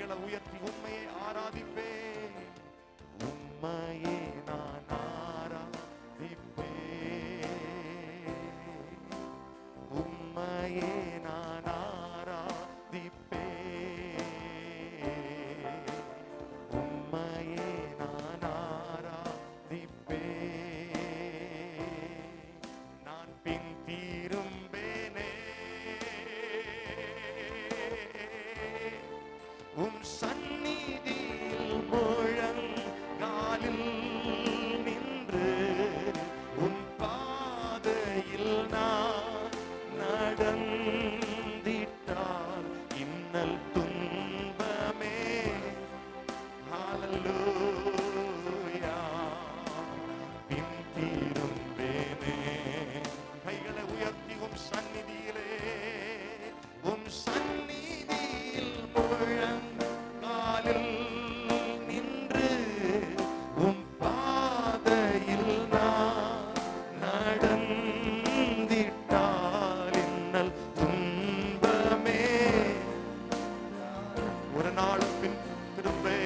கைகளை உயர்த்தி உம்மையே ஆராதிப்பே, உம்மையே நான் ஆராதிப்பே, உம்மையே நான் ஆராதிப்பே, உம்மையே நான் ஆராதிப்பே, நான் பின் தீரும்பேனே உம் சந்நிதியில் முழங்காலில் நின்று உம் பாதையில் நான் நடந்திட்டால் இன்னல் துன்பமே ஹல்லேலூயா பின் தீரும்பேனே. கைகளை உயர்த்தி உம் சந்நிதியிலே, உம் சந்நிதியில் முழங்காலில் நின்று உம் பாதையில் நான் நடந்திட்டால் இன்னல் துன்பமே ஒரு நாள் பின் திரும்பே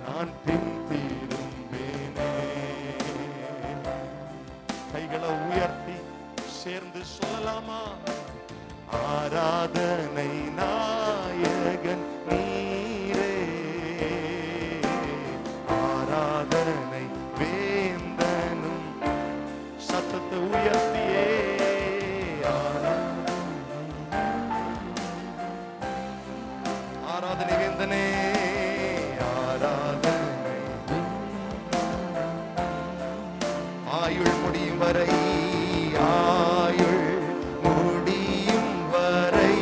நான் பின் திரும்பேனே. கைகளை உயர்த்தி சேர்ந்து சொல்லலாமா? ஆராதனை நாயகன் நீரே, ஆராதனை வேந்தனும். சத்தத்தை உயர்த்தியே ஆராதனை வேந்தனே, ஆராதனை ஆயுள் முடியும் வரை, ஆயுள் முடியும் வரை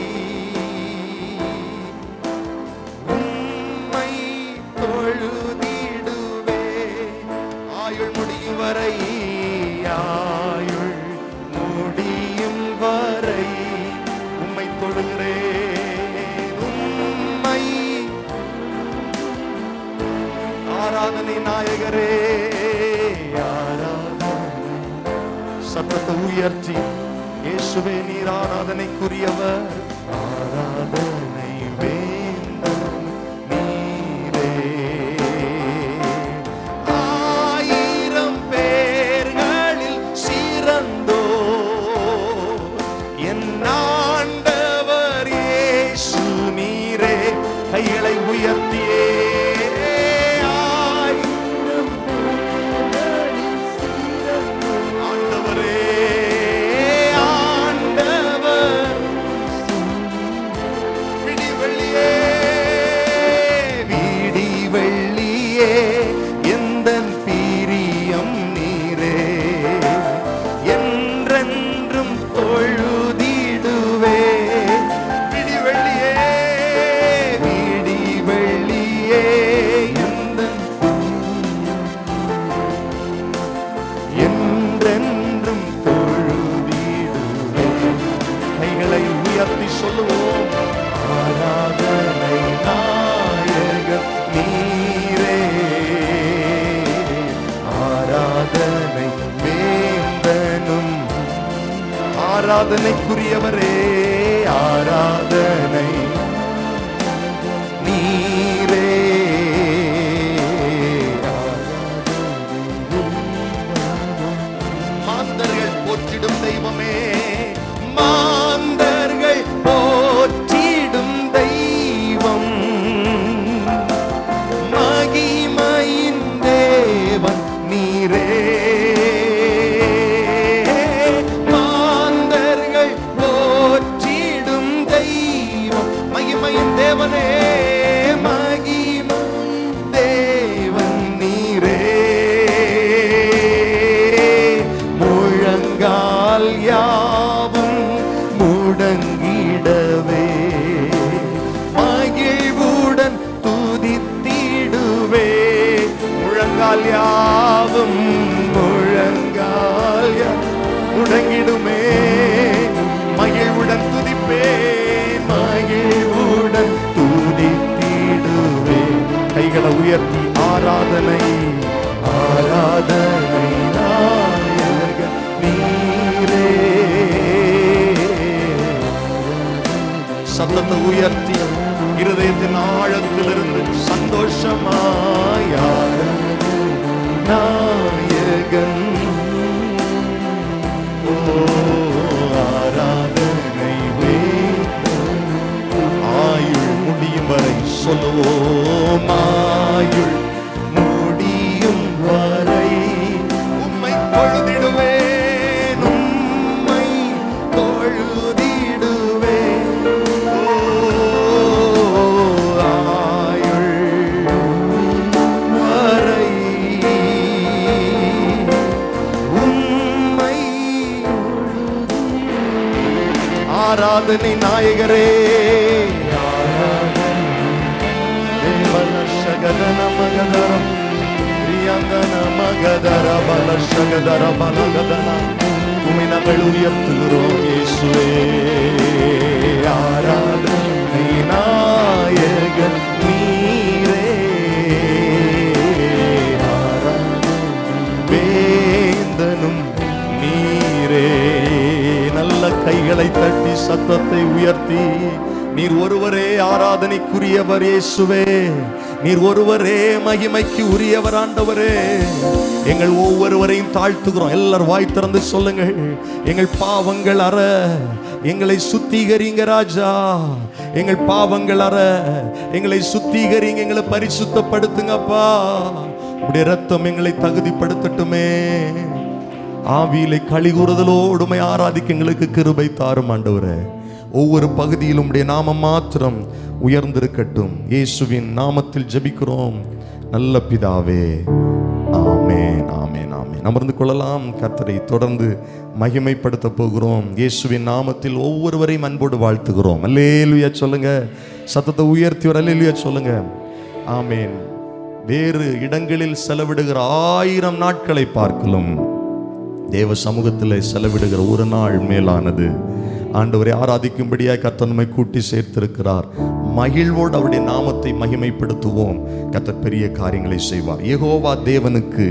உம்மை தொழுதிடுவே. ஆயுள் முடியும் வரை, ஆயுள் முடியும் வரை உம்மை தொழுகிறேன், உம்மை ஆராதனை நாயகரே, சத்தத்தை உயர்த்தி இயேசுவே நீர் ஆராதனைக்குரியவர், ஆராதனை வேண்டும் நீரே. ஆயிரம் பேர்களில் சிறந்தோ என் ஆண்டவர் இயேசு நீரே. கைகளை உயர்த்தியே சொல்லுவோம். ஆராதனை நாயகன் நீரே, ஆராதனை வேந்தனும். ஆராதனைக்குரியவரே, ஆராதனை நீரே. மாந்தர்கள் போற்றிடும் தெய்வமே, மாந்தர்கள் போற்றிடும் தெய்வம், மகிமையின் தேவன் நீரே. மாந்தர்கள் போற்றிடும் தெய்வம், மகிமையின் தேவனே, மகிமையின் தேவன் நீரே. முழங்கால் யாவும் முடங்கிடவே, மகிழ்வுடன் துதித்திடுவே. முழங்கால் யாவும் முழங்கால் முடங்கிடுமே, மகிழ்வுடன் துதிப்பே, மகிழ்வுடன் துதித்திடுவே. கைகளை உயர்த்தி ஆராதனை, ஆராதனை நாயகன் நீரே. சத்தத்தை உயர்த்தி இருதயத்தின் ஆழத்திலிருந்து சந்தோஷமாய் நாயகன் ஆராதனை ஆயுள் முடியும் வரை சொல்லுவோம். ஆயுள் முடியும் வரை உம்மை தொழுதிடுவேன், உம்மை தொழுதிடுவேன். ஆயுள் வரை உம்மை ஆராதனை நாயகரே. உம்மை நாங்கள் உயர்த்துகிறோம் இயேசுவே. ஆராதனை நாயகன் நீரே, வேந்தனும் நீரே. நல்ல கைகளை தட்டி சத்தத்தை உயர்த்தி, நீர் ஒருவரே ஆராதனைக்குரியவர் இயேசுவே. நீர் ஒருவரே மகிமைக்கு உரியவர் ஆண்டவரே. எங்கள் ஒவ்வொருவரையும் தாழ்த்துகிறோம். எல்லாரும் வாய் திறந்து சொல்லுங்கள். எங்கள் பாவங்கள் அற எங்களை சுத்திகரிங்க ராஜா. எங்கள் பாவங்கள் அற எங்களை சுத்திகரிங்க, எங்களை பரிசுத்தப்படுத்துங்கப்பா. உடைய ரத்தம் எங்களை தகுதிப்படுத்தட்டுமே. ஆவியிலே களிகூறுதலோடுமை ஆராதிக்க எங்களுக்கு கிருபை தாரும் ஆண்டவரே. ஒவ்வொரு பகுதியிலும் உடைய நாமம் மாத்திரம் உயர்ந்திருக்கட்டும். இயேசுவின் நாமத்தில் ஜெபிக்கிறோம் நல்ல பிதாவே, ஆமென், ஆமென், ஆமென். அமர்ந்து கொள்ளலாம். கர்த்தரை தொடர்ந்து மகிமைப்படுத்த போகிறோம். இயேசுவின் நாமத்தில் ஒவ்வொருவரையும் அன்போடு வாழ்த்துகிறோம். அல்லேலூயா சொல்லுங்க. சத்தத்தை உயர்த்தி ஒரு அல்லேலூயா சொல்லுங்க. ஆமென். வேறு இடங்களில் செலவிடுகிற 1000 நாட்களை பார்க்கலும் தேவ சமூகத்தில் செலவிடுகிற ஒரு நாள் மேலானது. ஆண்டவரை ஆராதிக்கும்படியாக கர்த்தர் நம்மை கூட்டி சேர்த்திருக்கிறார். மகிழ்வோடு அவருடைய நாமத்தை மகிமைப்படுத்துவோம். கர்த்தர் பெரிய காரியங்களை செய்வார். யெகோவா தேவனுக்கு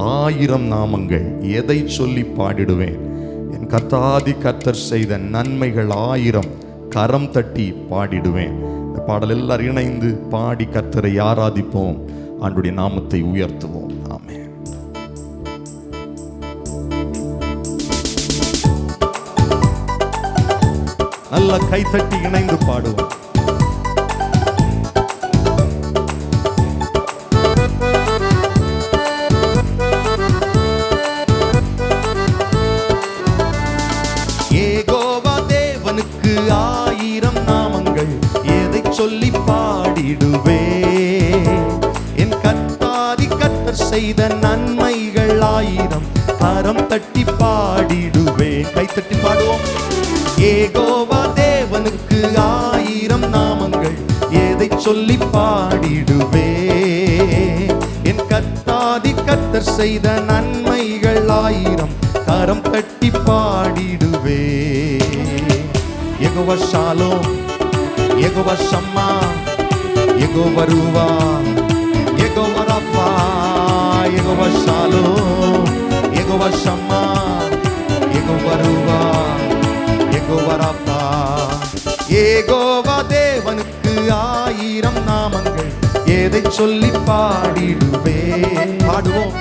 1000 நாமங்கள், எதை சொல்லி பாடிடுவேன்? என் கர்த்தாதி கர்த்தர் செய்த நன்மைகள் 1000, கரம் தட்டி பாடிடுவேன். இந்த பாடல் எல்லாரும் இணைந்து பாடி கர்த்தரை ஆராதிப்போம், ஆண்டுடைய நாமத்தை உயர்த்துவோம். ஆமென். நல்ல கைத்தட்டி இணைந்து பாடுவோம். யெகோவா தேவனுக்கு 1000 நாமங்கள், எதை சொல்லி பாடிடுவே? என் கர்த்தாதி கர்த்தர் செய்த நன்மைகள் 1000, கரம் தட்டி பாடிடுவே. கைத்தட்டி பாடுவோம். யெகோவா தேவனுக்கு 1000 நாமங்கள், எதை சொல்லி பாடிடுவே? என் கர்த்தாதி கர்த்தர் செய்த நன்மைகள் 1000, கரம் தட்டி பாடிடுவே. Jehovah Shalom, Jehovah Shammah, Jehovah ரூவா, Jehovah Rafah, Jehovah Shalom, Jehovah Shammah, Jehovah ரூவா, யெகோவா ரஃபா. யெகோவா தேவனுக்கு 1000 நாமங்கள், எதை சொல்லி பாடிடுவே? பாடுவோம்.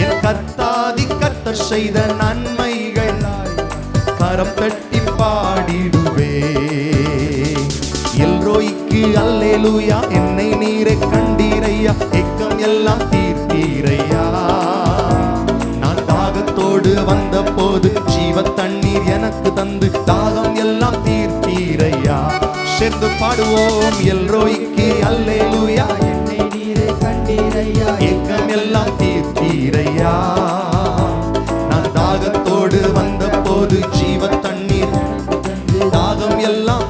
என் கர்த்தாதி கர்த்தர் செய்த நன்மைகள், கரம் தட்டி பாடிடுவே. எல்ரோய்க்கு அல்லேலூயா, என்னை நீரை கண்டீரையா, ஏக்கம் எல்லாம் தீர்த்தீரையா. நான் தாகத்தோடு வந்த போது ஜீவ தண்ணீர் எனக்கு தந்து தாகம் எல்லாம் தீர்த்தீரையா. சேர்ந்து பாடுவோம். எல்ரோய்க்கு அல்லேலூயா, என்னை நீரை கண்டீரையா, ஏக்கம் எல்லாம் தீர்த்தீரையா. நான் தாகத்தோடு வந்த போது ஜீவ தண்ணீர் தாகம் எல்லாம்.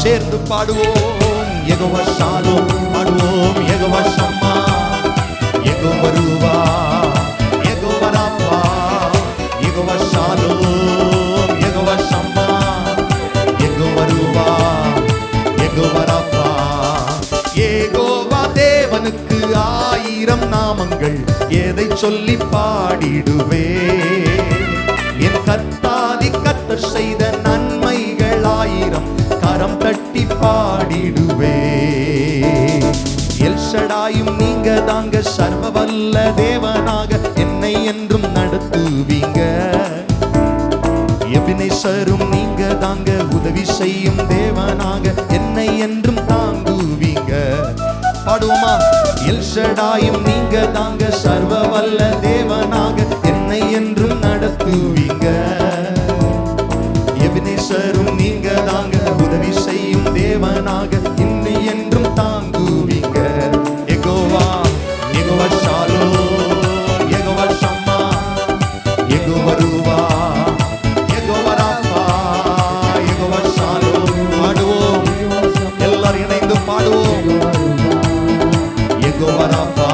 சேர்ந்து பாடுவோம். யெகோவா ஷாலோம் பாடுவோம். யெகோவா ஷம்மா, யெகோவா ரூவா, Jehovah Rafah, Jehovah Shalom, Jehovah Shammah, Jehovah ரூவா, யெகோவா ரஃபா. யெகோவா தேவனுக்கு 1000 நாமங்கள், எதை சொல்லி பாடிடுவே? என் கர்த்தாதி கர்த்தர் செய்த நன்மைகள் 1000, கரம் தட்டி பாடிடு. தாங்க சர்வ வல்ல தேவனாக என்னை என்றும் நடத்துவீங்க. எபினேசரும் நீங்க தாங்க உதவி செய்யும் தேவனாக என்னை என்றும் தாங்குவீங்க. பாடுவோமா? எல்ஷடாயும் நீங்க தாங்க சர்வ வல்ல தேவனாக என்னை என்றும் நடத்துவீங்க. எபினேசரும் நீங்க தாங்க உதவி செய்யும் தேவனாக என்னை என்றும் தாங்குவீங்க. Jehovah, Jehovah Shalom, Jehovah Shammah, Jehovah ரூவா, யெகோவா ராஃபா, யெகோவா ஷாலோம். பாடுவோம், எல்லாரும் இணைந்து பாடுவோம். யெகோவா ராஃபா,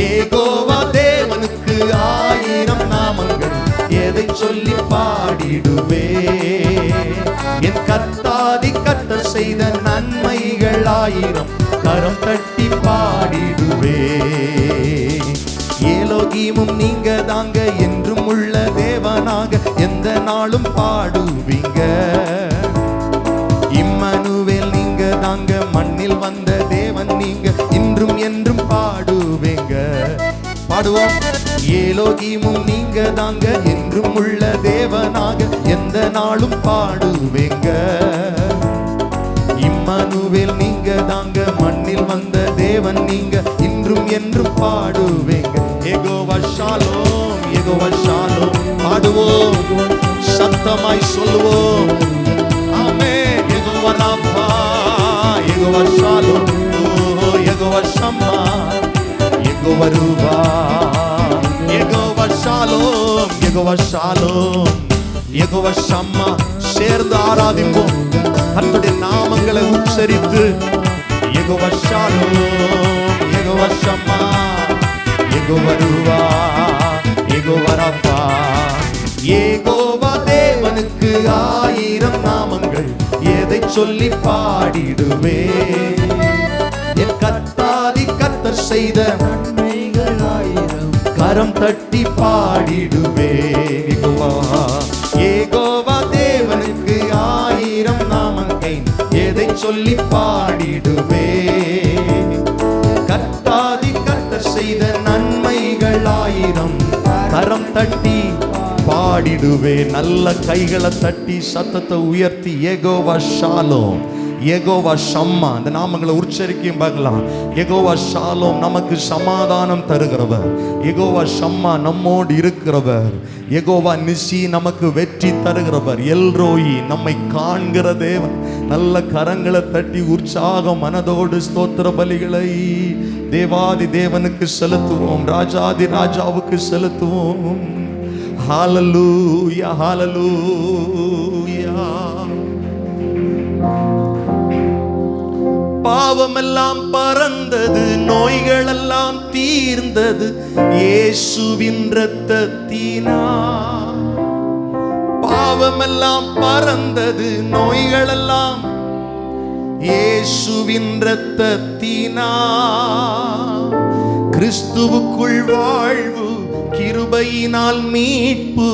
யெகோவா தேவனுக்கு 1000 நாமங்கள், எதை சொல்லி பாடிடுவே. என் கர்த்தாதி கர்த்தர் செய்த நன்மைகள் 1000, கரம் தட்டி பாடிடுவே. ஏலோகீமும் நீங்க தாங்க என்றும் உள்ள தேவனாக எந்த நாளும் பாடுவீங்க. இம்மானுவேல் நீங்க தாங்க மண்ணில் வந்த தேவன் நீங்க இன்றும் என்றும் பாடுவீங்க. பாடுவோம். ஏலோகீமும் நீங்க தாங்க என்றும் உள்ள தேவனாக எந்த நாளும் பாடுவீங்க. இம்மானுவேல் நீங்க தாங்க மண்ணில் வந்த தேவன் நீங்க இன்றும் என்றும் பாடுவீங்க. Jehovah Shalom, Jehovah Shalom. பாடுவோம், சத்தமாய் சொல்லுவோம். Amen. Jehovah Rapha, Jehovah Shalom, Jehovah Shammah, Jehovah ரூவா, Jehovah Shalom, Jehovah Shalom, Jehovah Shammah. சேர்ந்து ஆராதிப்போம் கர்த்தருடைய நாமங்களை உச்சரித்து. Jehovah Shalom, Jehovah Shammah, Jehovah ரூவா, யெகோவா ராஃபா. யெகோவா தேவனுக்கு 1000 நாமங்கள், எதை சொல்லி பாடிடுவே. என் கர்த்தாதி கர்த்தர் செய்த நன்மைகள் 1000, கரம் தட்டி பாடிடுவே. யெகோவா தேவனுக்கு 1000 நாமங்கள், எதை சொல்லி பாடிடுவே. கர்த்தாதி கர்த்தர் செய்த நன்மைகள் 1000, கரம் தட்டி பாடிடுவே. நல்ல கைகளை தட்டி சத்தத்தை உயர்த்தி யெகோவா ஷாலோம், யெகோவா ஷம்மா, இந்த நாமங்களை உச்சரிக்கையும் பார்க்கலாம். யெகோவா ஷாலோம் நமக்கு சமாதானம் தருகிறவர். யெகோவா ஷம்மா நம்மோடு இருக்கிறவர். யெகோவா நிசி நமக்கு வெற்றி தருகிறவர். எல்ரோயி நம்மை காண்கிற தேவன். நல்ல கரங்களை தட்டி உற்சாக மனதோடு ஸ்தோத்திர பலிகளை தேவாதி தேவனுக்கு செலுத்துவோம். ராஜாதி ராஜாவுக்கு செலுத்துவோம். ஹல்லேலூயா, ஹல்லேலூயா. பாவமெல்லாம் பறந்தது, நோய்கள் எல்லாம் தீர்ந்தது இயேசுவின் இரத்தத்தினால். பாவமெல்லாம் பறந்தது, நோய்கள் எல்லாம் இயேசுவின் இரத்தத்தினால். கிறிஸ்துவுக்குள் வாழ்வு, கிருபையினால் மீட்பு,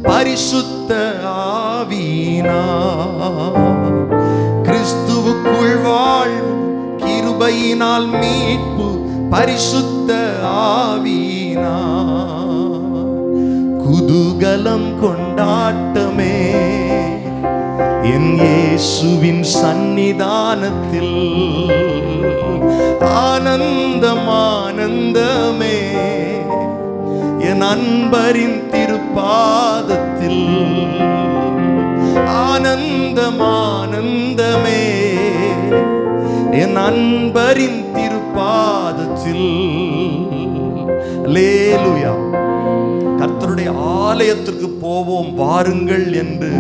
பரிசுத்த ஆவியினால். கிறிஸ்துவுக்குள் வாழ்வு, கிருபையினால் மீட்பு, பரிசுத்த ஆவியினால். குதூகலம் கொண்டாட்டமே என் இயேசுவின் சந்நிதானத்தில். ஆனந்தம் ஆனந்தமே என் அன்பரின் திருப்பாதத்தில். ஆனந்தம் ஆனந்தமே என் அன்பரின் திருப்பாதத்தில். அல்லேலூயா. கர்த்தருடைய ஆலயத்திற்கு போவோம் வாருங்கள் என்று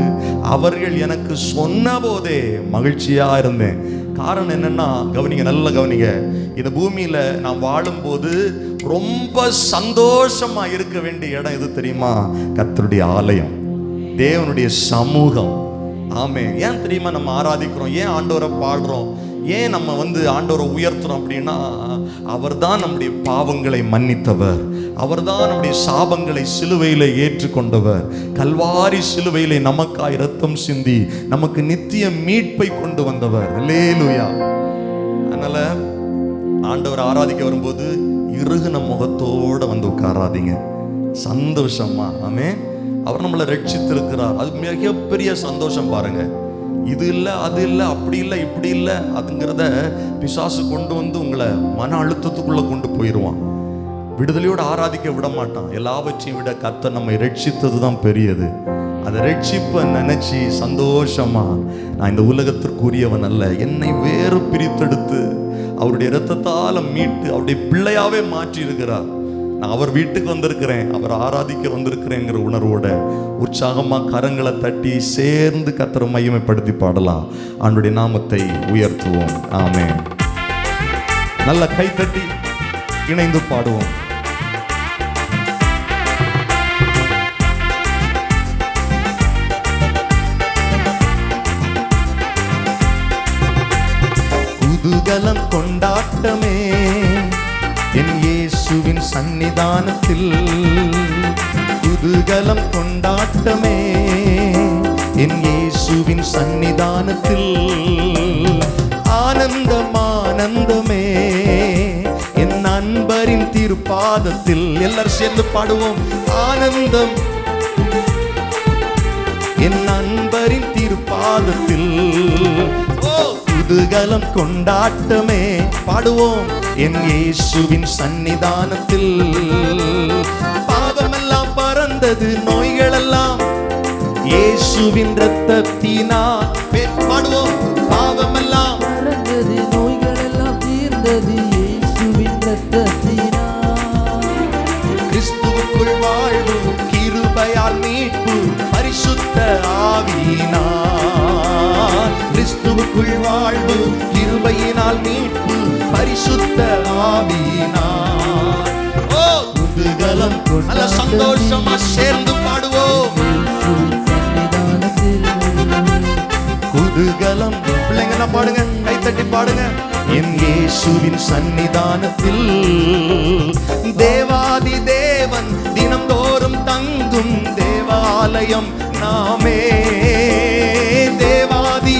அவர்கள் எனக்கு சொன்ன போதே மகிழ்ச்சியா இருந்தேன். காரணம் என்னன்னா, கவனிங்க, நல்ல கவனிங்க. இந்த பூமியில நாம் வாழும்போது ரொம்ப சந்தோஷமா இருக்க வேண்டிய இடம் எது தெரியுமா? கர்த்தருடைய ஆலயம், தேவனுடைய சமூகம். ஆமே. ஏன் தெரியுமா நம்ம ஆராதிக்கிறோம்? ஏன் ஆண்டவரை பாடுறோம்? ஏன் நம்ம ஆண்டவரை உயர்த்துறோம் அப்படின்னா, அவர் தான் நம்முடைய பாவங்களை மன்னித்தவர். அவர் தான் நம்முடைய சாபங்களை சிலுவையில ஏற்றுக்கொண்டவர். கல்வாரி சிலுவையிலே நமக்காய் இரத்தம் சிந்தி நமக்கு நித்திய மீட்பை கொண்டு வந்தவர். அல்லேலூயா. அதனால ஆண்டவர் ஆராதிக்க வரும்போது இறுகுன முகத்தோட வந்து உட்காராதீங்க, சந்தோஷமா. ஆமென். அவர் நம்மளை ரட்சித்திருக்கிறார், அது மிகப்பெரிய சந்தோஷம் பாருங்க. இது இல்லை, அது இல்லை, அப்படி இல்லை, இப்படி இல்லை அதுங்கிறத பிசாசு கொண்டு வந்து உங்களை மன அழுத்தத்துக்குள்ள கொண்டு போயிடுவான். விடுதலையோடு ஆராதிக்க விட மாட்டான். எல்லாவற்றையும் விட கர்த்தர் நம்மை ரட்சித்தது தான் பெரியது. அதை ரட்சிப்பை நினைச்சு சந்தோஷமா, நான் இந்த உலகத்திற்குரியவன் அல்ல, என்னை வேறு பிரித்தெடுத்து அவருடைய இரத்தத்தால மீட்டு அவருடைய பிள்ளையாவே மாற்றி இருக்கிறார். நான் அவர் வீட்டுக்கு வந்திருக்கிறேன், அவர் ஆராதிக்க வந்திருக்கிறேங்கிற உணர்வோட உற்சாகமா கரங்களை தட்டி சேர்ந்து கர்த்தரை மகிமைப்படுத்தி பாடலாம். ஆண்டவருடைய நாமத்தை உயர்த்துவோம். ஆமென். நல்ல கை தட்டி இணைந்து பாடுவோம். குதூகலம் கொண்டாட்டமே என் இயேசுவின் சன்னிதானத்தில், குதூகலம் கொண்டாட்டமே என் இயேசுவின் சன்னிதானத்தில், ஆனந்தம் ஆனந்தமே என் நண்பரின் திருப்பாதத்தில். எல்லாரும் சேர்ந்து பாடுவோம். ஆனந்தம் என் நண்பரின் திருப்பாதத்தில், குதூகலம் கொண்டாட்டமே பாடுவோம் என் இயேசுவின் சன்னிதானத்தில். பாவமெல்லாம் பறந்தது, நோய்களெல்லாம் இயேசுவின் இரத்தத்தினால். பாடுவோம். பாவமெல்லாம் பறந்தது, நோய்களெல்லாம் தீர்ந்தது இயேசுவின் இரத்தத்தினால். கிறிஸ்துவுக்குள் வாழ்வு, கிருபையால் மீட்பு, பரிசுத்த ஆவியினால். கிறிஸ்துவுக்குள் வாழ்வு, கிருபையினால் மீட்பு, பரிசுத்த ஆவியினால். ஓ குதூகலம், நல்ல சந்தோஷமா சேர்ந்து பாடுவோம். குதூகலம். பிள்ளைங்க என்ன பாடுங்க, கை தட்டி பாடுங்க. என் இயேசுவின் சன்னிதானத்தில் தேவாதி தேவன் தினம்தோறும் தங்கும் தேவாலயம் நாமே. தேவாதி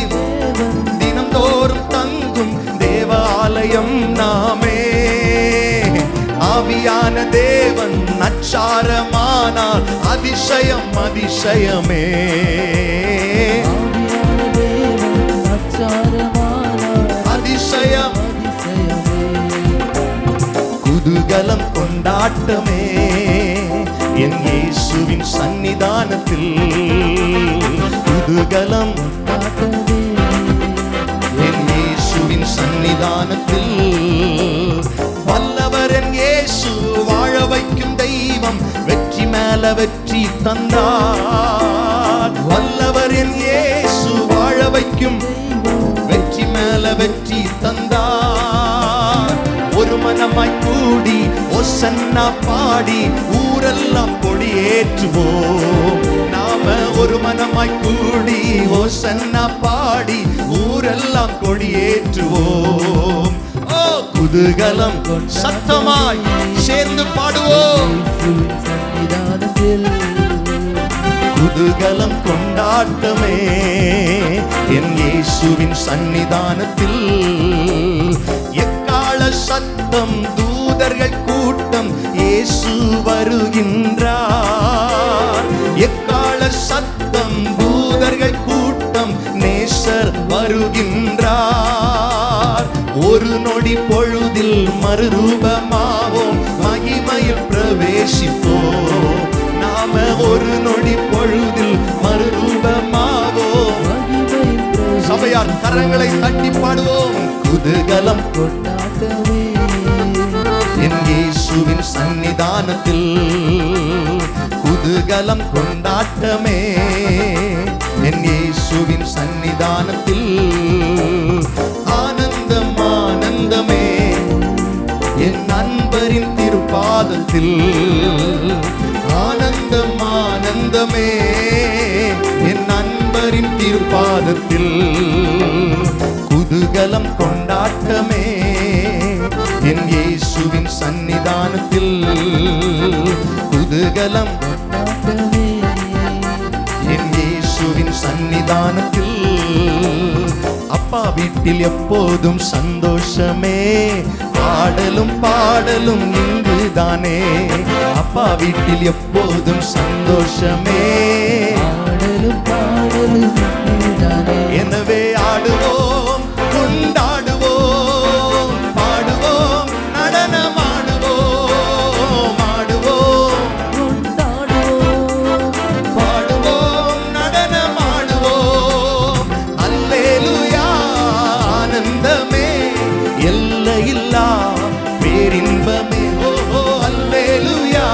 தினம்தோறும் தங்கும் தேவாலயம் நாமே. ஆவியான தேவன் நற்சாரமானால் அதிசயம் அதிசயமே. அதிசயம் குதூகலம் கொண்டாட்டமே என் இயேசுவின் சன்னிதானத்தில், குதூகலம் என் இயேசுவின் சன்னிதானத்தில். வல்லவர் என் இயேசு, வாழ வைக்கும் தெய்வம், வெற்றி மேல வெற்றி தந்தார். வல்லவர் என் இயேசு, வாழ வைக்கும் வெற்றி மேல வெற்றி தந்தார். ஒரு மனமாய் கூடி ஒசன்னா பாடி ஊரெல்லாம் கொடியேற்றுவோம். நாம ஒரு மனமாய் கூடி ஒசன்னா பாடி ஊரெல்லாம் கொடியேற்றுவோம். ஓ குதூகலம், சத்தமாய் சேர்ந்து பாடுவோம். குதூகலம் கொண்டாட்டமே என் இயேசுவின் சன்னிதானத்தில். எக்கால சத்தம், தூதர்கள் கூட்டம், இயேசு வருகின்றார். எக்கால சத்தம், தூதர்கள் கூட்டம், நேசர் வருகின்றார். ஒரு நொடி பொழுதில் மறுரூபமாவோம், மகிமையில் பிரவேசிப்போம். நாம ஒரு நொடி பொழுதில் மறுரூபமாவோம். சபையார் கரங்களை தட்டி பாடுவோம். குதூகலம் கொண்டாட்டமே என் இயேசுவின் சன்னிதானத்தில், குதூகலம் கொண்டாட்டமே என் இயேசுவின் சன்னிதானத்தில். ஆனந்தம் ஆனந்தமே என் நண்பரின் திருப்பாதத்தில், ஆனந்தம் ஆனந்தமே என் நண்பரின் திருப்பாதத்தில். குதூகலம் கொண்டாட்டமே என் இயேசுவின் சன்னிதானத்தில், குதூகலம் என் இயேசுவின் சன்னிதானத்தில். அப்பா வீட்டில் எப்போதும் சந்தோஷமே, ஆடலும் பாடலும் இங்குதானே, அப்பா வீட்டில் எப்போதும் சந்தோஷமே. ஆடலும் பாடலும் இங்குதானே. எனவே ஆடுவோம், கொண்டாடுவோம், பாடுவோம், நடனமாடுவோம், ஆடுவோம், கொண்டாடுவோம், பாடுவோம், நடனமாடுவோம். அல்லேலூயா, ஆனந்தமே, எல்லையில்லா பேரின்பமே. ஓ அல்லேலூயா.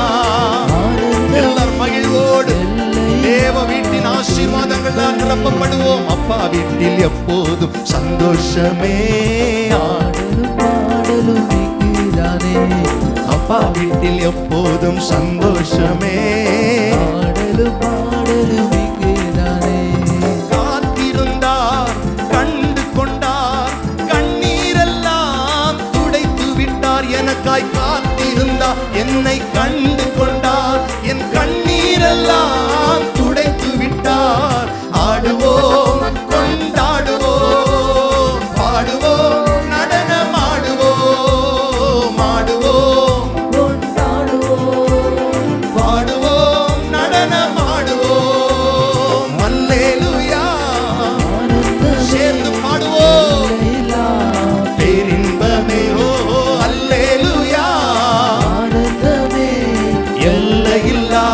எல்லார் மகிழ்வோடு தேவ வீட்டின் ஆசீர்வாதங்களால் நிரப்பப்படுவோம். அப்பா வீட்டில் எப்போதும் சந்தோஷமே. ஆடலும் பாடலும் இங்குதானே. அப்பா வீட்டில் எப்போதும் சந்தோஷமே. ஆடலும் பாடலும் இங்குதானே. காத்திருந்தார், கண்டு கொண்டார், கண்ணீரெல்லாம் துடைத்து விட்டார். எனக்காய் காத்திருந்தார், என்னை கண்டு கொண்டார், என் கண்ணீரெல்லாம் துடைத்து விட்டார். ஆடுவோம், கொண்டாடுவோம், பாடுவோம், நடனமாடுவோம், ஆடுவோம், கொண்டாடுவோம், பாடுவோம், நடனமாடுவோம். அல்லேலூயா. சேர்ந்து பாடுவோம். இல்லா பேரின்பமே. ஓ அல்லேலூயா. ஆனந்தமே. எல்லையில்லா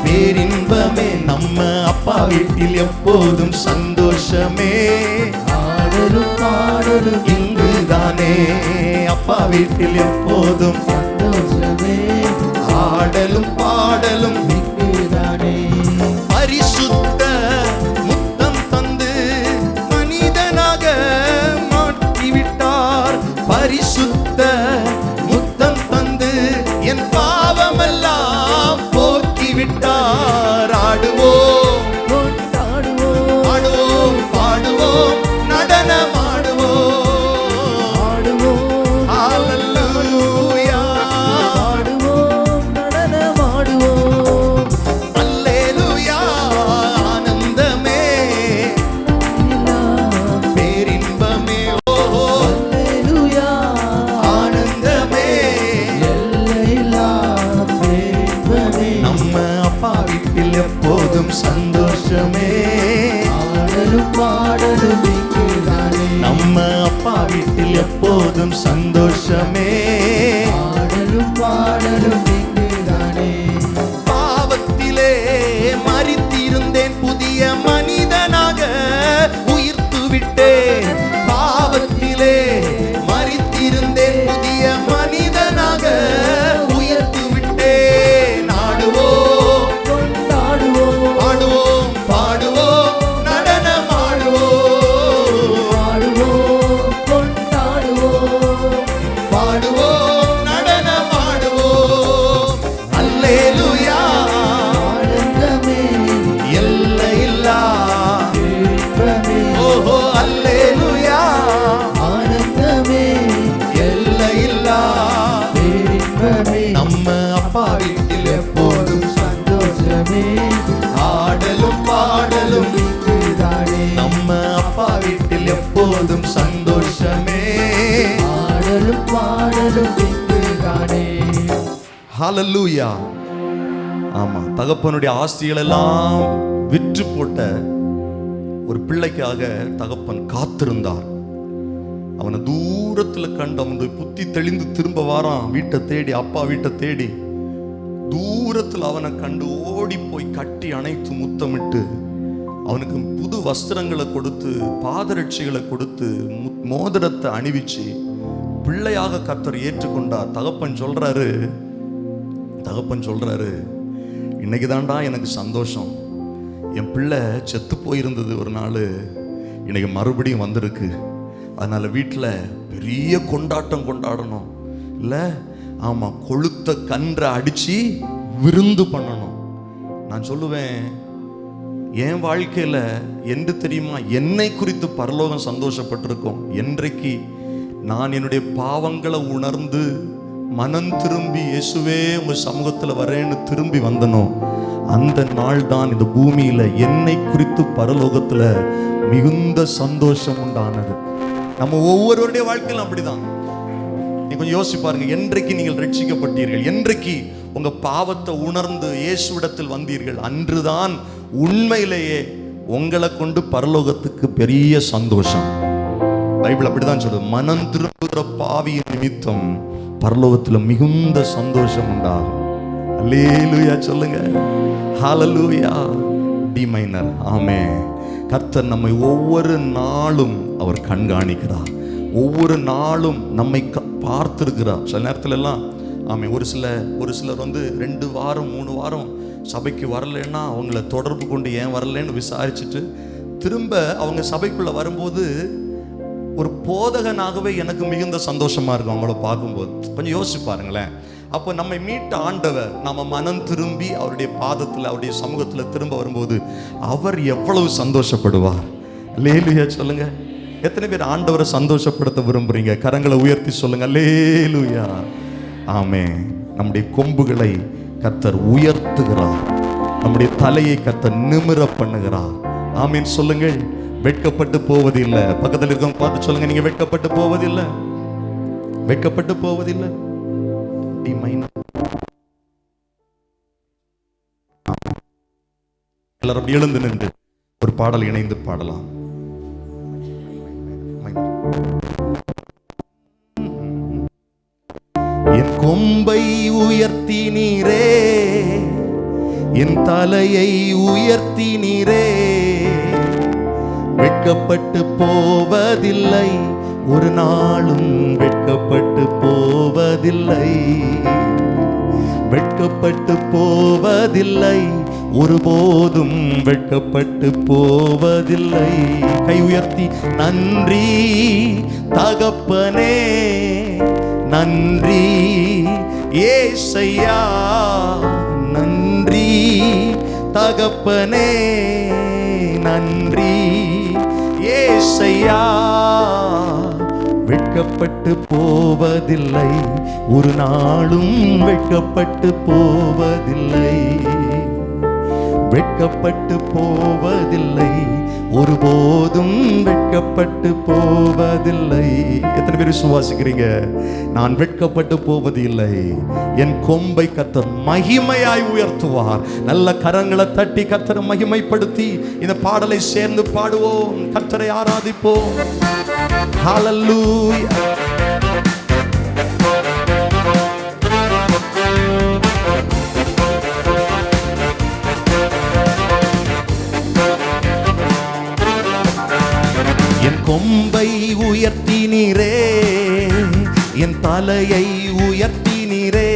பேரின்பமே. நம்ம அப்பா வீட்டில் எப்போதும் சந்தோஷமே. ஆடலும் பாடலும் இங்குதானே, அப்பா வீட்டில் எப்போதும் சந்தோஷமே. ஆடலும் பாடலும். இங்குதானே. பரிசுத்த முத்தம் தந்து மனிதனாக மாற்றிவிட்டார். பரிசுத்த முத்தம் தந்து என் பாவமெல்லாம் போக்கிவிட்டார். ஆடுவோம், கொண்டாடுவோம், ஆடுவோம், பாடுவோம், நடனமாடுவோம். ஆடுவோம், ஹல்லேலூயா. ஆடுவோம், நடனமாடுவோம். அல்லேலூயா. ஆனந்தமே, இல்லா பேரின்பமே. ஓ அல்லேலூயா. ஆனந்தமே. எல்லையில்லா பேரின்பமே. நம்ம அப்பா வீட்டில் எப்போதும் சந்தோஷமே. ஆடலும் பாடலும் இங்குதானே. நம்ம அப்பா வீட்டில் எப்போதும் சந்தோஷமே. ஆடலும் பாடலும் இங்குதானே. பாவத்திலே மரித்திருந்தேன், புதிய மனிதனாக உயிர்த்து விட்டேன். பாவத்திலே மரித்திருந்தேன், புதிய மனிதனாக உயிர்த்து விட்டேன். ஆடுவோம், கொண்டாடுவோம், ஆடுவோம், பாடுவோம், நடனமாடுவோம், ஆடுவோம், கொண்டாடுவோம். பாடுவோம், நடனமாடுவோம். அல்லேலூயா. ஆனந்தமே. எல்லையில்லா. பேரின்பமே. ஓஹோ அல்லேலூயா. ஆனந்தமே. எல்லையில்லா. பேரின்பமே. நம்ம அப்பா வீட்டில் எப்போதும் சந்தோஷமே. ஆடலும் பாடலும். இங்குதானே. நம்ம அப்பா வீட்டில் எப்போதும் சந்தோஷமே. ஆடலும் பாடலும் இங்குதானே. ஹல்லேலூயா. ஆமா, தகப்பனுடைய ஆஸ்திகள் எல்லாம் விற்று போட்ட ஒரு பிள்ளைக்காக தகப்பன் காத்திருந்தார். அவனை தூரத்துல கண்டு அவனுடைய புத்தி தெளிந்து திரும்ப வாரான் வீட்டை தேடி, அப்பா வீட்டை தேடி. தூரத்தில் அவனை கண்டு ஓடி போய் கட்டி அணைத்து முத்தமிட்டு அவனுக்கு புது வஸ்திரங்களை கொடுத்து பாதரட்சிகளை கொடுத்து மோதிரத்தை அணிவிச்சு பிள்ளையாக கர்த்தர் ஏற்றுக்கொண்டார். தகப்பன் சொல்றாரு, இன்னைக்கு தான்டா எனக்கு சந்தோஷம். என் பிள்ளை செத்து போயிருந்தது ஒரு நாள், இன்னைக்கு மறுபடியும் வந்திருக்கு. அதனால வீட்டில் பெரிய கொண்டாட்டம் கொண்டாடணும். இல்லை, ஆமாம், கொளுத்த கன்றை அடித்து விருந்து பண்ணணும். நான் சொல்லுவேன், என் வாழ்க்கையில் என்று தெரியுமா, என்னை குறித்து பரலோகம் சந்தோஷப்பட்டிருக்கோம் என்றைக்கு நான் என்னுடைய பாவங்களை உணர்ந்து மனம் திரும்பி இயேசுவே உங்கள் சமூகத்தில் வரேன்னு திரும்பி வந்தனோ, அந்த நாள் தான் இந்த பூமியில் என்னை குறித்து பரலோகத்தில் மிகுந்த சந்தோஷம் உண்டானது. நம்ம ஒவ்வொருவருடைய வாழ்க்கையிலும் அப்படிதான். நீ கொஞ்சம் யோசிச்சு பாருங்க. என்றைக்கு நீங்கள் ரட்சிக்கப்பட்டீர்கள், என்றைக்கு உங்க பாவத்தை உணர்ந்து இயேசுவிடத்தில் வந்தீர்கள், அன்றுதான் உண்மையிலேயே உங்களை கொண்டு பரலோகத்துக்கு பெரிய சந்தோஷம். பைபிள் அப்படிதான் சொல்லுது, மனம் திரும்புகிற பாவியின் நிமித்தம் பரலோகத்தில் மிகுந்த சந்தோஷம் உண்டாகும். அல்லேலூயா சொல்லுங்க. ஹல்லேலூயா. D minor. ஆமென். கர்த்தர் நம்மை ஒவ்வொரு நாளும் அவர் கண்காணிக்கிறார். ஒவ்வொரு நாளும் நம்மை பார்த்திருக்கிறார். சில நேரத்துல எல்லாம் ஆமாம், ஒரு சிலர் 2 வாரம் 3 வாரம் சபைக்கு வரலைன்னா அவங்கள தொடர்பு கொண்டு ஏன் வரலன்னு விசாரிச்சுட்டு திரும்ப அவங்க சபைக்குள்ள வரும்போது ஒரு போதகனாகவே எனக்கு மிகுந்த சந்தோஷமா இருக்கும் அவங்கள பார்க்கும்போது. கொஞ்சம் யோசிச்சு பாருங்களேன். அப்போ நம்மை மீட்ட ஆண்டவர் நம்ம மனம் திரும்பி அவருடைய பாதத்தில் அவருடைய சமூகத்தில் திரும்ப வரும்போது அவர் எவ்வளவு சந்தோஷப்படுவார். அல்லேலூயா சொல்லுங்க. எத்தனை பேர் ஆண்டவரை சந்தோஷப்படுத்த விரும்புறீங்க? கரங்களை உயர்த்தி சொல்லுங்க. அல்லேலூயா. ஆமென். நம்முடைய கொம்புகளை கர்த்தர் உயர்த்துகிறார். நம்முடைய தலையை கர்த்தர் நிமிர பண்ணுகிறார். ஆமென் சொல்லுங்கள். வெட்கப்பட்டு போவதில்லை. பக்கத்தில் இருக்கவங்க பார்த்து சொல்லுங்க, நீங்க வெட்கப்பட்டு போவதில்லை, வெட்கப்பட்டு போவதில்லை. எல்லாரும் எழுந்து நின்று ஒரு பாடல் இணைந்து பாடலாம். என் கொம்பை உயர்த்தினீரே, என் தலையை உயர்த்தினீரே, வெட்கப்பட்டு போவதில்லை, ஒரு நாளும் வெட்கப்பட்டு போவதில்லை, வெட்கப்பட்டு போவதில்லை, ஒருபோதும் வெட்கப்பட்டு போவதில்லை. கை உயர்த்தி நன்றி தகப்பனே, நன்றி ஏசையா, நன்றி தகப்பனே, நன்றி ஏசையா, வெட்கப்பட்டு போவதில்லை, ஒரு நாளும் வெட்கப்பட்டு போவதில்லை, வெட்கப்பட்டு போவதில்லை, ஒருபோதும் வெட்கப்பட்டு போவதில்லை. எத்தனை பேர் விசுவாசிக்கிறீங்க? நான் வெட்கப்பட்டு போவதில்லை. என் கொம்பை கர்த்தர் மகிமையாய் உயர்த்துவார். நல்ல கரங்களை தட்டி கர்த்தரை மகிமைப்படுத்தி இந்த பாடலை சேர்ந்து பாடுவோம், கர்த்தரை ஆராதிப்போம். ஹல்லேலூயா. என் கொம்பை உயர்த்தினீரே, என் தலையை உயர்த்தினீரே,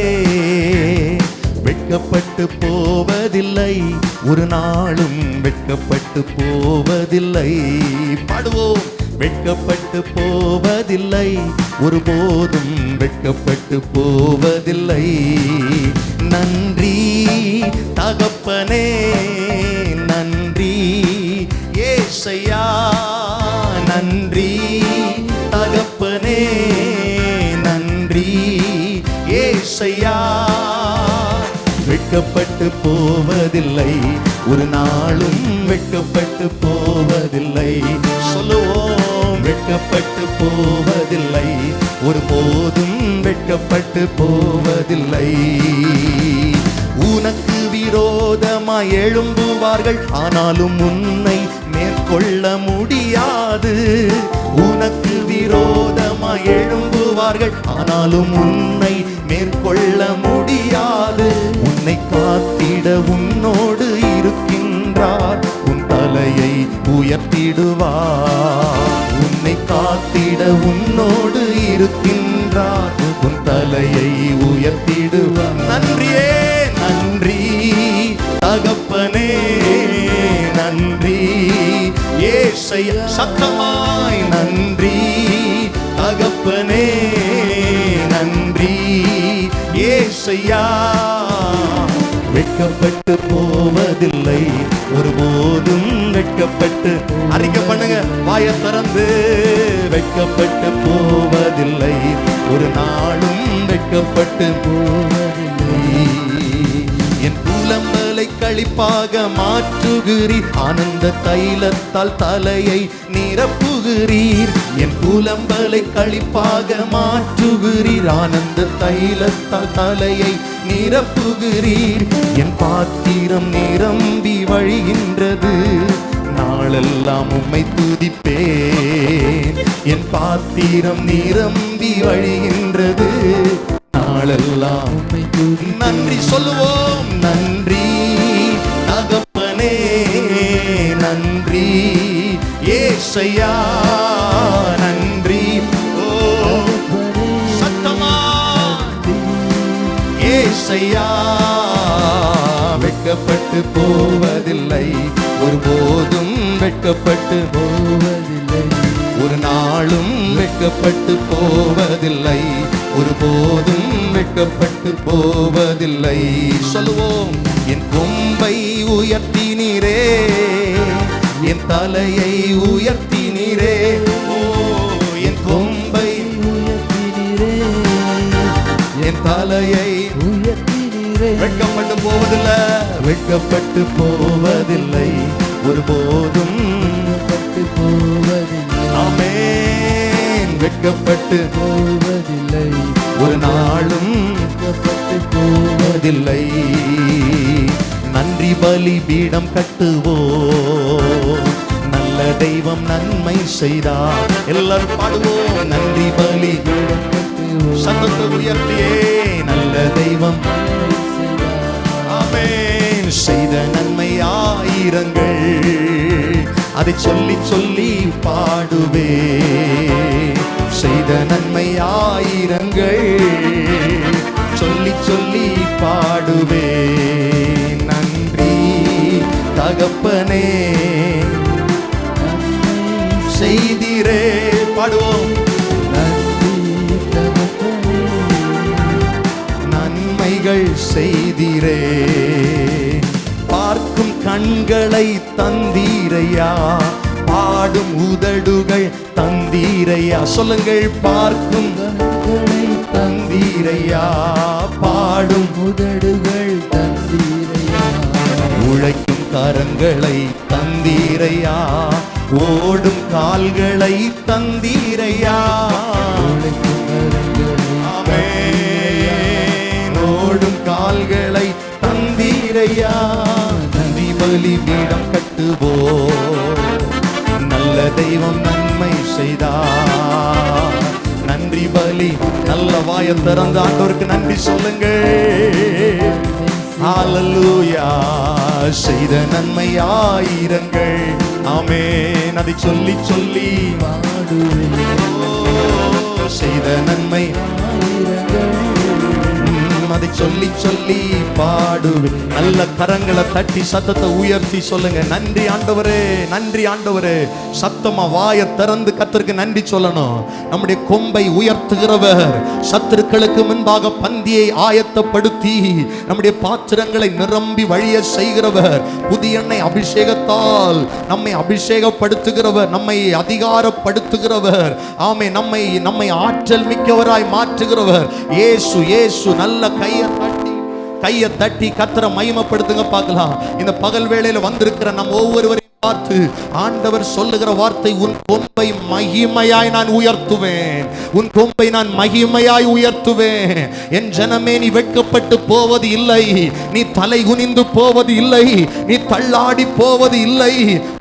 வெட்கப்பட்டு போவதில்லை, ஒரு நாளும் வெட்கப்பட்டு போவதில்லை. பாடுவோம். வெட்கப்பட்டு போவதில்லை, ஒருபோதும் வெட்கப்பட்டு போவதில்லை. நன்றி தகப்பனே, நன்றி ஏசையா, நன்றி தகப்பனே, நன்றி ஏசையா, வெட்கப்பட்டு போவதில்லை, ஒரு நாளும் வெட்கப்பட்டு போவதில்லை. சொல்லுவோம். வெட்கப்பட்டு போவதில்லை, ஒருபோதும் வெட்கப்பட்டு போவதில்லை. உனக்கு விரோதமாய் எழும்புவார்கள், ஆனாலும் உன்னை மேற்கொள்ள முடியாது. உனக்கு விரோதமாய் எழும்புவார்கள், ஆனாலும் உன்னை மேற்கொள்ள முடியாது. உன்னை காத்திட உன்னோடு இருக்கின்றார், உன் தலையை உயர்த்திடுவார். உன்னை காத்திட உன்னோடு இருக்கின்றார், உன் தலையை உயர்த்திடுவார். நன்றியே நன்றி தகப்பனே, நன்றி ஏசையா. சத்தமாய் நன்றி தகப்பனே, நன்றி ஏசையா, வெட்கப்பட்டு போவதில்லை, ஒருபோதும் வெட்கப்பட்டு. அறிக்கை பண்ணுங்க, வாயை திறந்து. வெட்கப்பட்டு போவதில்லை, ஒரு நாளும் வெட்கப்பட்டு போவதில்லை. என் புலம்பலை களிப்பாக மாற்றுகிறீர், ஆனந்த தைலத்தால் தலையை நீர நிரப்புகிறீர். என் புலம்பலை களிப்பாக மாற்றுகிறீர். ஆனந்த தைலத்தால் தலையை நிரப்புகிறீர். என் பாத்திரம் நிரம்பி வழிகின்றது. நாளெல்லாம் உம்மை துதிப்பேன். என் பாத்திரம் நிரம்பி வழிகின்றது. நாளெல்லாம் உம்மை துதிப்பேன். நன்றி சொல்லுவோம். நன்றி தகப்பனே, நன்றி ஏசையா, நன்றி. ஓ சத்தமா ஏசையா. வெட்கப்பட்டு போவதில்லை, ஒருபோதும் வெட்கப்பட்டு போவதில்லை. ஒரு நாளும் வெட்கப்பட்டு போவதில்லை, ஒருபோதும் வெட்கப்பட்டு போவதில்லை. சொல்லுவோம். என் கொம்பை உயர்த்தினீரே, என் தலையை உயர்த்தினீரே. ஓ என் கொம்பை உயர்த்தினீரே, என் தலையை உயர்த்தினீரே. வெட்கப்பட்டு போவதில்லை, வெட்கப்பட்டு போவதில்லை, ஒருபோதும் வெட்கப்பட்டு போவதில்லை. ஆமென். வெட்கப்பட்டு போவதில்லை, ஒரு நாளும் வெட்கப்பட்டு போவதில்லை. நன்றி பலி பீடம் கட்டுவோம். நல்ல தெய்வம் நன்மை செய்தார். எல்லாரும் பாடுவோம். நன்றி பலி பீடம் கட்டுவோம். சத்தத்தை உயர்த்தியே. நல்ல தெய்வம் ஆமென் செய்த நன்மை ஆயிரங்கள். அதை சொல்லி சொல்லி பாடுவே. செய்த நன்மை ஆயிரங்கள், சொல்லி சொல்லி பாடுவே. நன்றி தகப்பனே, செய்திரே. பாடுவோம். நன்றி தகப்பனே, நன்மைகள் செய்திரே. பார்க்கும் கண்களை தந்தீரையா, பாடும் உதடுகள் தந்தீரையா. சொல்லுங்கள். பார்க்கும் கண்களை தந்தீரையா, பாடும் உதடுகள் தந்தீரையா. உழைக்கும் கரங்களை தந்தீரையா, ஓடும் கால்களை தந்தீரையா. உழைக்கும் கரங்களை ஆமென், ஓடும் கால்களை தந்தீரையா. நன்றி பலி பீடம் கட்டுவோம். நல்ல தெய்வம் நன்மை செய்தார். நன்றி பலி. நல்ல வாயை திறந்து ஆண்டவருக்கு நன்றி சொல்லுங்கள். ஹல்லேலூயா. செய்த நன்மை ஆயிரங்கள். ஆமென். அதை சொல்லி சொல்லி பாடுவேன். செய்த நன்மை ஆயிரங்கள். அதை சொல்லி சொல்லி பாடுவேன். நல்ல கரங்களை தட்டி சத்தத்தை உயர்த்தி சொல்லுங்க. நன்றி ஆண்டவரே, நன்றி ஆண்டவரே. சத்தமா வாயை திறந்து கர்த்தருக்கு நன்றி சொல்லணும். நம்முடைய கொம்பை உயர்த்துகிறவர், சத்துருக்களுக்கு முன்பாக பந்தியை ஆயத்தப்படுத்தி நம்முடைய பாத்திரங்களை நிரம்பி வழிய செய்கிறவர், புதிய எண்ணெய் அபிஷேகத்தால் நம்மை அபிஷேகப்படுத்துகிறவர், நம்மை அதிகாரப்படுத்துகிறவர். ஆமே, நம்மை ஆற்றல் மிக்கவராய் மாற்றுகிறவர் இயேசு. இயேசு. நல்ல கையை தட்டி கர்த்தரை மகிமைப்படுத்துங்க பார்க்கலாம். இந்த பகல் வேளையில வந்திருக்கிற நம்ம ஒவ்வொருவரையும் பார்த்து ஆண்டவர் சொல்லுகிற வார்த்தை, உன் கொம்பை மகிமையாய் நான் உயர்த்துவேன், உன் கொம்பை நான் மகிமையாய் உயர்த்துவேன். என் ஜனமே, நீ வெட்கப்பட்டு போவது இல்லை, நீ தலை குனிந்து போவது இல்லை, நீ தள்ளாடி போவது இல்லை.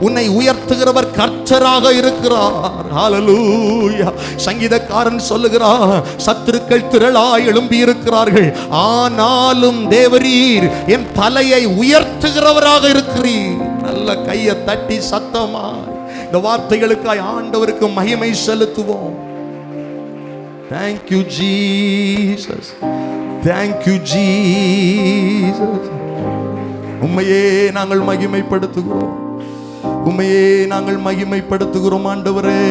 உன்னை உயர்த்துகிறவர் கர்த்தராக இருக்கிறார். ஹல்லேலூயா. சங்கீதக்காரன் சொல்லுகிறார், சத்துருக்கள் திரளாய் எழும்பி இருக்கிறார்கள், ஆனாலும் தேவரீர் என் தலையை உயர்த்துகிறவராக இருக்கிறீர். நல்ல கையை தட்டி சத்தமா இந்த வார்த்தைகளுக்காய் ஆண்டவருக்கு மகிமை செலுத்துவோம். Thank you Jesus, thank you Jesus. உம்மையே நாங்கள் மகிமைப்படுத்துகிறோம், உம்மையே நாங்கள் மகிமைப்படுத்துகிறோம் ஆண்டவரே.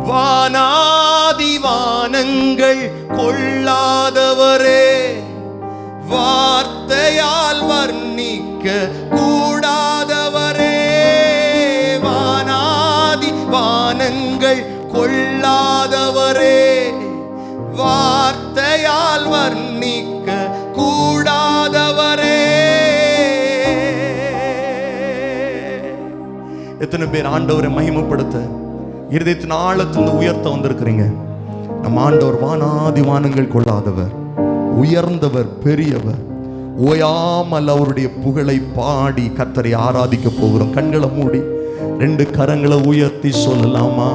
வானாதி வானங்கள் கொள்ளாதவரே, வார்த்தையால் வர்ணிக்க கூடாதவரே. வானாதி வானங்கள் கொள்ளாதவரே, வார்த்தையால் வர்ணிக்க கூடாதவரே. எத்தனை பேர் ஆண்டவரை மகிமைப்படுத்த இருதயத்தின் ஆழத்திலிருந்து உயர்த்த வந்திருக்கிறீங்க? நம் ஆண்டவர் வானாதி வானங்கள் கொள்ளாதவர், உயர்ந்தவர், பெரியவர். ஓயாமல் அவருடைய புகழை பாடி கர்த்தரை ஆராதிக்க போகிறோம். கண்களை மூடி 2 கரங்களை உயர்த்தி சொல்லலாமா?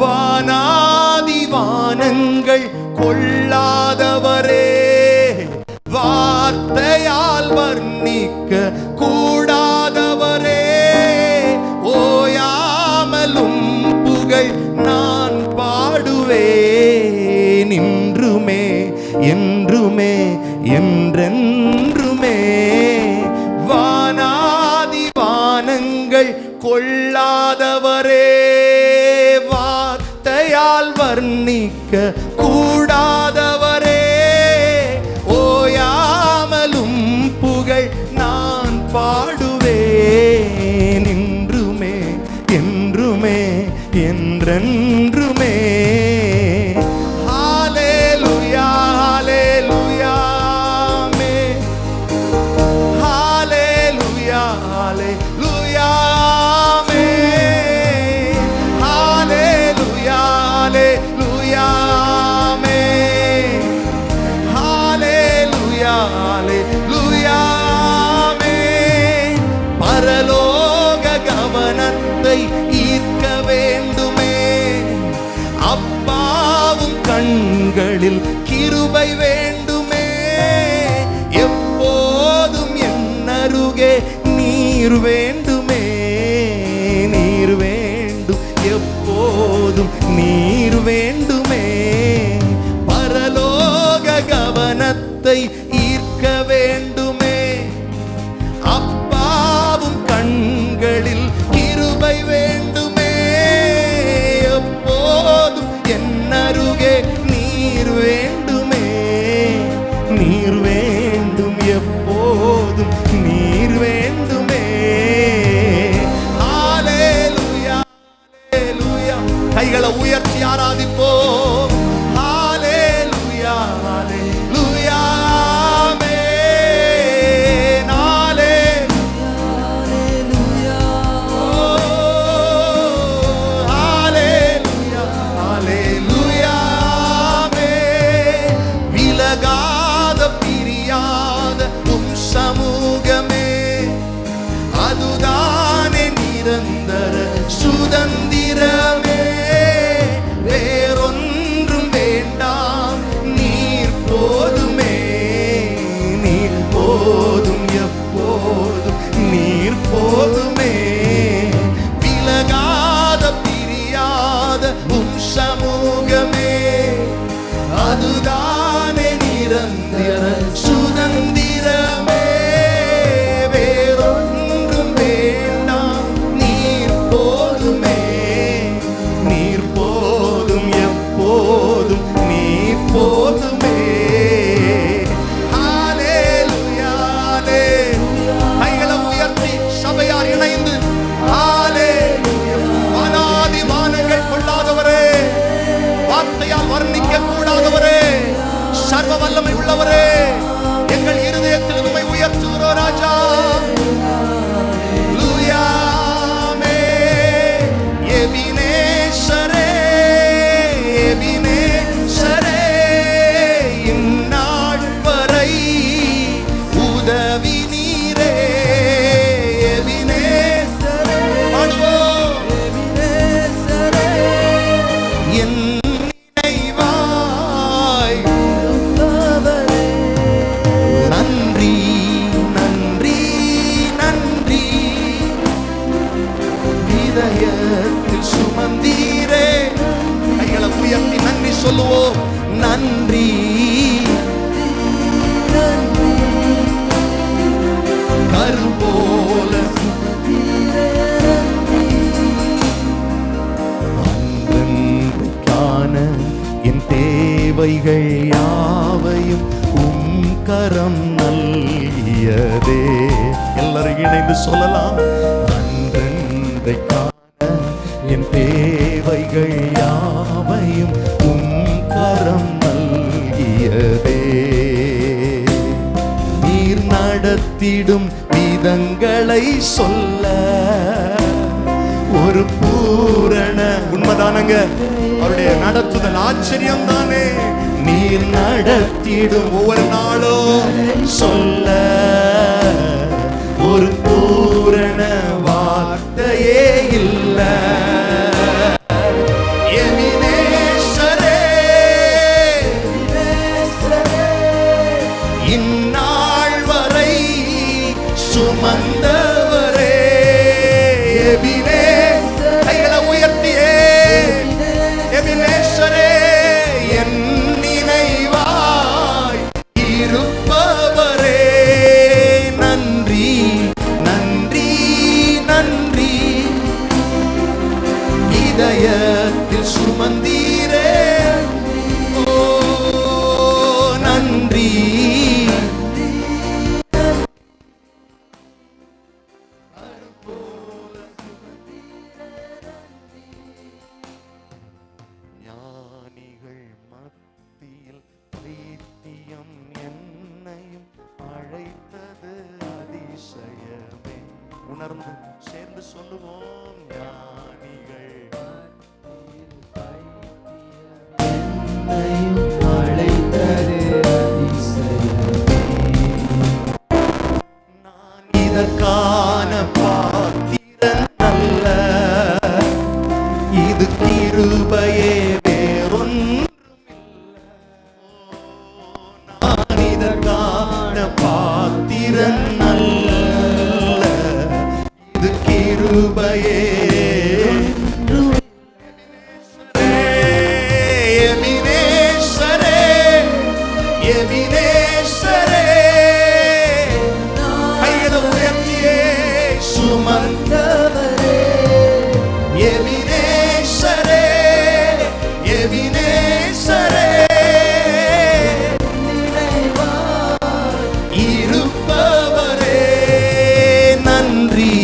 வானாதி வானங்கள் கொள்ளாதவரே, வார்த்தையால் வர்ணிக்க கூடாதவரே, ஓயாமலும் புகழ் நான் பாடுவேன் இன்றுமே என்றுமே என்றென்றுமே. வானாதி வானங்கள் கொள்ளாதவரே, வார்த்தையால் வர்ணிக்க கூடாதவரே, ஓயாமலும் புகழ் நான் பாடுவேன் இன்றுமே என்றுமே என்றென்றுமே. ஹalleluya ஹalleluya ஆமென். ஹalleluya ஹalleluya ஆமென். ஹalleluya ஹalleluya ஆமென். ஹalleluya ஹalleluya ஆமென். பரலோக கவனத்தை ஈர்க்க வேண்டுமே, அப்பாவும் கண்களில் கிருபை வேண்டுமே, எப்போதும் என் அருகே நீர் வேண்டுமே, நீர் வேண்டும், எப்போதும் நீர் வேண்டுமே. பரலோக கவனத்தை ஈர்க்க வேண்டுமே, அப்பாவும் கண்களில் கிருபை வேண்டுமே, எப்போதும் என் அருகே நீர் வேண்டுமே, நீர் வேண்டும், எப்போதும் நீர் வேண்டுமே. ஹalleluya ஹalleluya. கைகளை உயர்த்தி ஆராதிப்போம். ஹalleluya ஹalleluya ஆமென். ஹalleluya ஹalleluya ஹalleluya ஆமென். விலகாத பிரியாத உம் சமூகமே, அதுதானே நிரந்தர சுதந்திரமே. வேறொன்றும் வேண்டாம், நீர் போதுமே, நீர் போதும், எப்போதும் நீர் போதுமே. விலகாத பிரியாத உம் சமூகமே, அதுதானே நிரந்தர சுதந்திரமே. வேறொன்றும் வேண்டாம், நீர் போதுமே, நீர் போதும், எப்போதும் நீர் போதுமே. ஹalleluya ஹalleluya. கைகளை உயர்த்தி சபையார் இணைந்து ஹalleluya. வானாதி வானங்கள் கொள்ளாதவரே, வார்த்தையால் வர்ணிக்க கூடாதவரே, சர்வ வல்லமை உள்ளவரே, எங்கள் இருதயத்தில் உம்மை உயர்த்துகிறோம் ராஜா. ஹalleluya ஆமென். எபினேசரே எபினேசரே, இந்நாள் வரை உதவி நீரே. எபினேசரே பாடுவோம். எபினேசரே என் நினைவாய் நன்றி நன்றி நன்றி. இதயத்தில் சுமந்தீரே. கைகளை உயர்த்தி நன்றி சொல்லுவோம். நன்றி கரு போல அன்றன்றைக்கான என் தேவைகள் யாவையும் உம் கரம் நல்கியதே. எல்லாரும் இணைந்து சொல்லலாம். அன்றன்றைக்கான என் தேவைகள் யாவையும் உம் கரம் நல்கியதே. நீர் நடத்திடும் விதங்களை சொல்ல ஒரு பூரண உண்மைதானங்க. அவருடைய நடத்துதல் ஆச்சரியம் தானே. நீர் நடத்திடும் ஒவ்வொரு நாளும் சொல்ல ஒரு பூரண வார்த்தையே இல்ல. இந்நாள் வரை சுமந்தவரே கைகளை உயர்த்தியே எபினேசரே என் நினைவாய் இருப்பவரே நன்றி நன்றி நன்றி. இதயத்தில் சுமந்தீரே ஓ நன்றி. உணர்ந்து சேர்ந்து சொல்லுவோம். ஞானிகள் அழைத்தது நான் இதற்கான பாத்திரன் அல்ல, இது கிருபையே வேறொன்றுமில்லை. நான் இதற்கான பாத்திரன் அல்ல, இது கிருபையே. எபினேசரே எபினேசரே கைகளை உயர்த்தியே சுமந்தவரே எபினேசரே எபினேசரே இருப்பவரே நன்றி.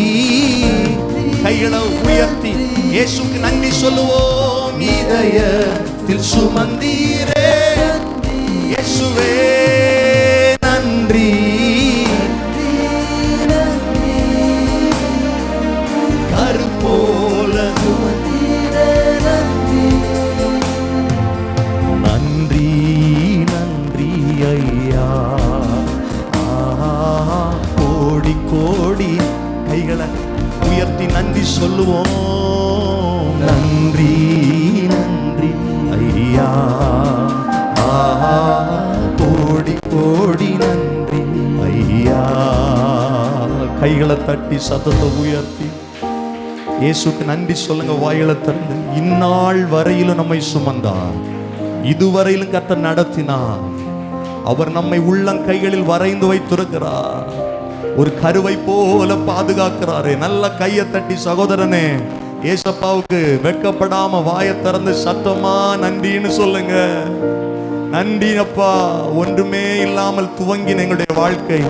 கைகளை உயர்த்தி இயேசுக்கு நன்றி சொல்லுவோம். இதயத்தில் சுமந்தீரே இயேசுவே நன்றி. கருப்போல நன்றி நன்றி ஐயா. கோடி கோடி கைகளை உயர்த்தி நன்றி சொல்லுவோம். நன்றி நன்றி ஐயா. கோடி கோடி நன்றி ஐயா. கைகளை தட்டி சத்தத்தை உயர்த்தி இயேசுக்கு நன்றி சொல்லுங்க. வாயில திறந்து இந்நாள் வரையிலும் நம்மை சுமந்தார், இதுவரையிலும் கர்த்தர் நடத்தினார். அவர் நம்மை உள்ளங்கைகளில் வரைந்து வைத்திருக்கிறார். ஒரு கருவை போல பாதுகாக்கிறாரே. நல்ல கையை தட்டி சகோதரனே ஏசப்பாவுக்கு வெட்கப்படாம வாயை திறந்து சத்தமா நன்றின்னு சொல்லுங்க. நன்றி அப்பா. ஒன்றுமே இல்லாமல் துவங்கின எங்களுடைய வாழ்க்கை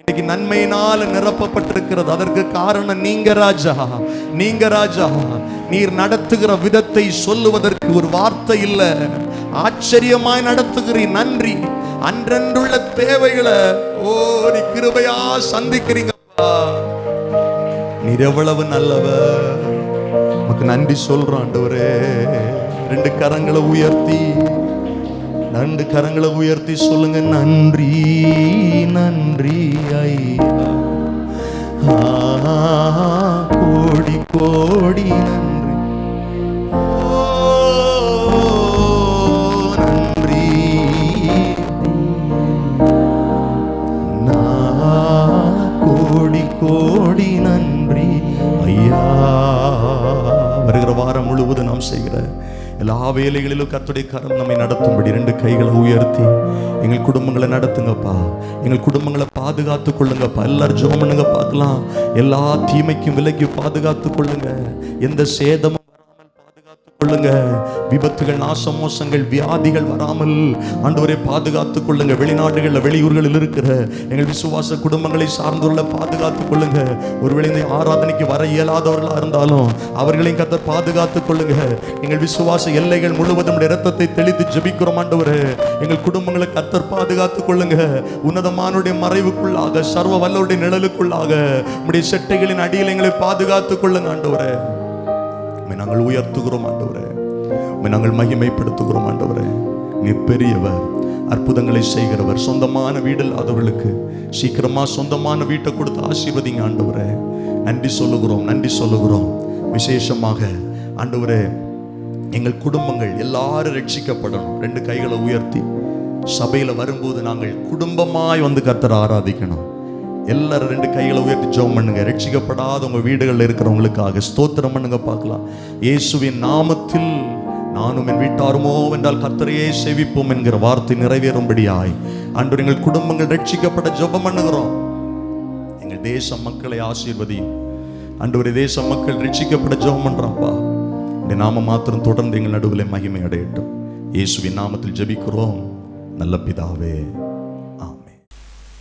இன்னைக்கு நன்மையினால நிரப்பப்பட்டிருக்கிறது. அதற்கு காரணம் நீங்க ராஜா, நீங்க ராஜா. நீர் நடத்துகிற விதத்தை சொல்லுவதற்கு ஒரு வார்த்தை இல்ல. ஆச்சரியமாய் நடத்துகிறீர். நன்றி. அன்றன்றுள்ள தேவைகளை நீ கிருபையா சந்திக்கிறீங்கப்பா. நீர் எவ்வளவு நல்லவர். உமக்கு நன்றி சொல்றோம் ஆண்டவரே. ரெண்டு கரங்களை உயர்த்தி சொல்லுங்க. நன்றி நன்றி ஐயா. கோடி கோடி நன்றி. நன்றி கோடி கோடி நன்றி ஐயா. வருகிற வாரம் முழுவதும் நாம் செய்கிற எல்லா வேலைகளிலும் கர்த்தருடைய கரம் நம்மை நடத்தும்படி ரெண்டு கைகளை உயர்த்தி எங்கள் குடும்பங்களை நடத்துங்கப்பா. எங்கள் குடும்பங்களை பாதுகாத்து கொள்ளுங்கப்பா. எல்லாரும் ஜெபம் பண்ணுங்க பார்க்கலாம். எல்லா தீமைக்கும் விலக்கி பாதுகாத்து கொள்ளுங்க. எந்த சேதமும் வராமல் பாதுகாத்து கொள்ளுங்க. விபத்துகள், நாசமோசங்கள், வியாதிகள் வராமல் ஆண்டவரை பாதுகாத்து கொள்ளுங்க. வெளிநாடுகளில் வெளியூர்களில் இருக்கிற எங்கள் விசுவாச குடும்பங்களை சார்ந்துள்ள பாதுகாத்து கொள்ளுங்க. ஒருவேளை இந்த ஆராதனைக்கு வர இயலாதவர்களாக இருந்தாலும் அவர்களையும் கர்த்தர் பாதுகாத்து கொள்ளுங்க. எங்கள் விசுவாச எல்லைகள் முழுவதும் இரத்தத்தை தெளித்து ஜெபிக்கிறோம் ஆண்டவரே. எங்கள் குடும்பங்களை கர்த்தர் பாதுகாத்து கொள்ளுங்க. உன்னதமானுடைய மறைவுக்குள்ளாக, சர்வ வல்லவருடைய நிழலுக்குள்ளாக, உம்முடைய செட்டைகளின் அடியில் எங்களை பாதுகாத்து கொள்ளுங்க ஆண்டவரே. உம்மை நாங்கள் உயர்த்துகிறோம் ஆண்டவரே, உம்மை நாங்கள் மகிமைப்படுத்துகிறோம் ஆண்டவரே. நீர் பெரியவர், அற்புதங்களை செய்கிறவர். சொந்தமான வீடு இல்லாதவர்களுக்கு சீக்கிரமா சொந்தமான வீட்டை கொடுத்து ஆசீர்வதிங்க ஆண்டவரே. நன்றி சொல்லுகிறோம், நன்றி சொல்லுகிறோம். விசேஷமாக ஆண்டவரே, எங்கள் குடும்பங்கள் எல்லாரும் ரட்சிக்கப்படணும். 2 கைகளை உயர்த்தி சபையில வரும்போது நாங்கள் குடும்பமாய் வந்து கர்த்தரை ஆராதிக்கணும். எல்லாரும் 2 கைகளை உயர்த்தி ஜெபம் பண்ணுங்க. ரட்சிக்கப்படாத உங்க வீடுகளில் இருக்கிறவங்களுக்காக ஸ்தோத்திரம் பண்ணுங்க பார்க்கலாம். இயேசுவின் நாமத்தில் நானும் என் வீட்டாருமோ என்றால் கர்த்தரையே சேவிப்போம் என்கிற வார்த்தை நிறைவேறும்படியாய் ஆண்டவர் எங்கள் குடும்பங்கள் ரட்சிக்கப்பட ஜெபம் பண்ணுகிறோம். எங்கள் தேச மக்களை ஆசீர்வதியும் ஆண்டவரே. தேச மக்கள் ரட்சிக்கப்பட ஜெபம் பண்றாப்பா. இந்த நாம மாத்திரம் தொடர்ந்து எங்கள் நடுவில் மகிமை அடையட்டும். இயேசுவின் நாமத்தில் ஜெபிக்கிறோம் நல்ல பிதாவே.